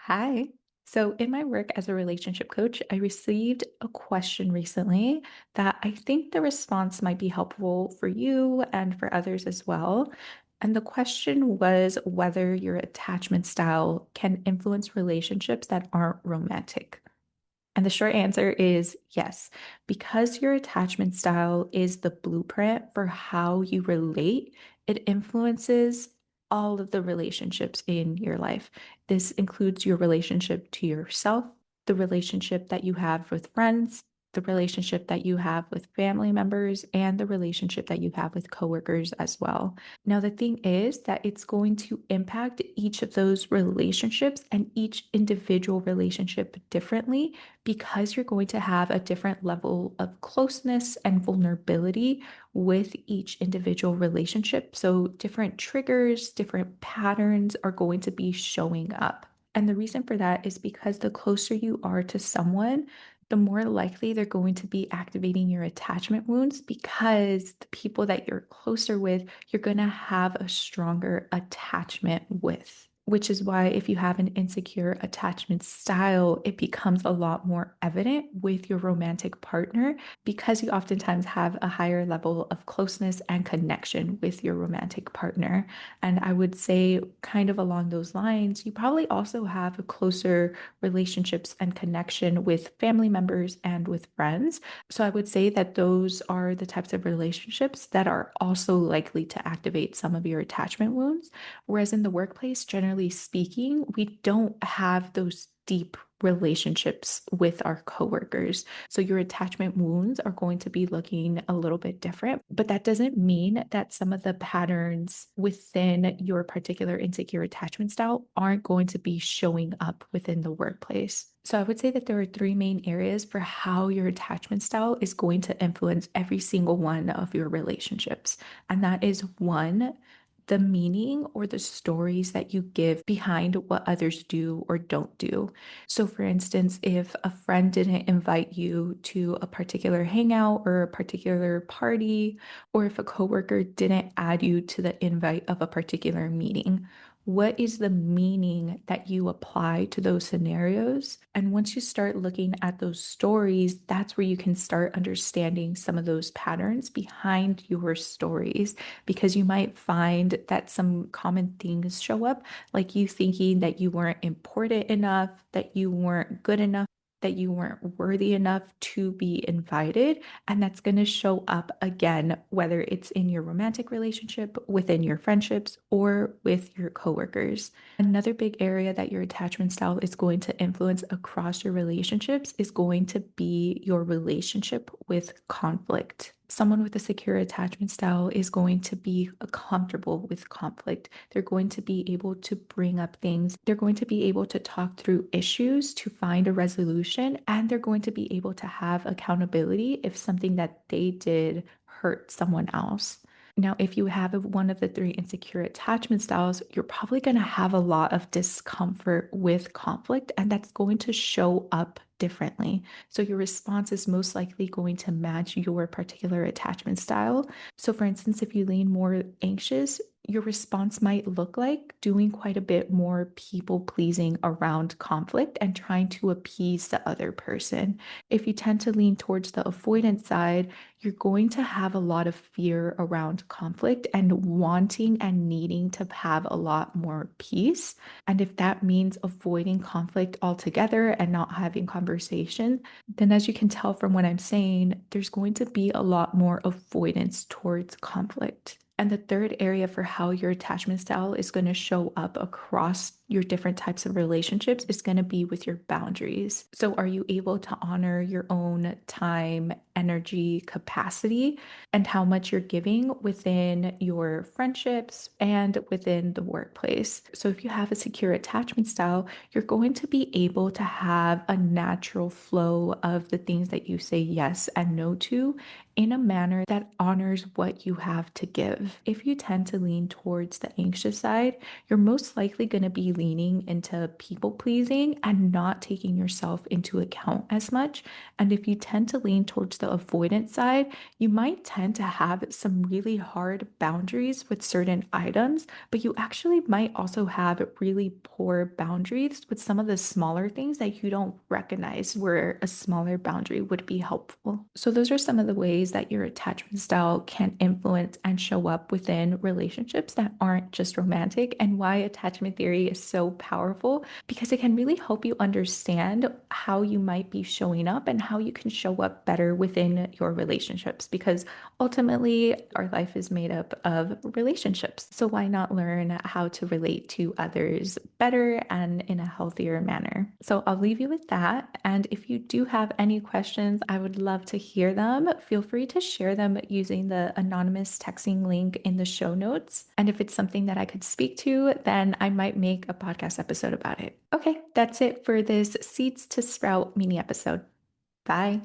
Hi. So, in my work as a relationship coach, I received a question recently that I think the response might be helpful for you and for others as well. And the question was whether your attachment style can influence relationships that aren't romantic. And the short answer is yes, because your attachment style is the blueprint for how you relate, it influences all of the relationships in your life. This includes your relationship to yourself, the relationship that you have with friends, the relationship that you have with family members, and the relationship that you have with coworkers as well. Now, the thing is that it's going to impact each of those relationships and each individual relationship differently because you're going to have a different level of closeness and vulnerability with each individual relationship. So, different triggers, different patterns are going to be showing up. And the reason for that is because the closer you are to someone, the more likely they're going to be activating your attachment wounds because the people that you're closer with, you're going to have a stronger attachment with. Which is why, if you have an insecure attachment style, it becomes a lot more evident with your romantic partner because you oftentimes have a higher level of closeness and connection with your romantic partner. And I would say, kind of along those lines, you probably also have a closer relationships and connection with family members and with friends. So I would say that those are the types of relationships that are also likely to activate some of your attachment wounds. Whereas in the workplace, generally speaking, we don't have those deep relationships with our coworkers. So your attachment wounds are going to be looking a little bit different, but that doesn't mean that some of the patterns within your particular insecure attachment style aren't going to be showing up within the workplace. So I would say that there are three main areas for how your attachment style is going to influence every single one of your relationships. And that is one, the meaning or the stories that you give behind what others do or don't do. So, for instance, if a friend didn't invite you to a particular hangout or a particular party, or if a coworker didn't add you to the invite of a particular meeting, what is the meaning that you apply to those scenarios? And once you start looking at those stories, that's where you can start understanding some of those patterns behind your stories because you might find that some common things show up, like you thinking that you weren't important enough, that you weren't good enough, that you weren't worthy enough to be invited. And that's going to show up again, whether it's in your romantic relationship, within your friendships, or with your coworkers. Another big area that your attachment style is going to influence across your relationships is going to be your relationship with conflict. Someone with a secure attachment style is going to be comfortable with conflict. They're going to be able to bring up things. They're going to be able to talk through issues to find a resolution, and they're going to be able to have accountability if something that they did hurt someone else. Now, if you have one of the three insecure attachment styles, you're probably going to have a lot of discomfort with conflict, and that's going to show up differently. So, your response is most likely going to match your particular attachment style. So, for instance, if you lean more anxious, your response might look like doing quite a bit more people pleasing around conflict and trying to appease the other person. If you tend to lean towards the avoidance side, you're going to have a lot of fear around conflict and wanting and needing to have a lot more peace. And if that means avoiding conflict altogether and not having conversation, then as you can tell from what I'm saying, there's going to be a lot more avoidance towards conflict. And the third area for how your attachment style is going to show up across your different types of relationships is going to be with your boundaries. So, are you able to honor your own time, energy, capacity, and how much you're giving within your friendships and within the workplace? So, if you have a secure attachment style, you're going to be able to have a natural flow of the things that you say yes and no to in a manner that honors what you have to give. If you tend to lean towards the anxious side, you're most likely going to be leaning into people pleasing and not taking yourself into account as much. And if you tend to lean towards the avoidance side, you might tend to have some really hard boundaries with certain items, but you actually might also have really poor boundaries with some of the smaller things that you don't recognize where a smaller boundary would be helpful. So, those are some of the ways that your attachment style can influence and show up within relationships that aren't just romantic, and why attachment theory is so powerful because it can really help you understand how you might be showing up and how you can show up better within your relationships. Because ultimately, our life is made up of relationships. So, why not learn how to relate to others better and in a healthier manner? So, I'll leave you with that. And if you do have any questions, I would love to hear them. Feel free to share them using the anonymous texting link in the show notes. And if it's something that I could speak to, then I might make a podcast episode about it. Okay, that's it for this Seeds to Sprout mini episode. Bye.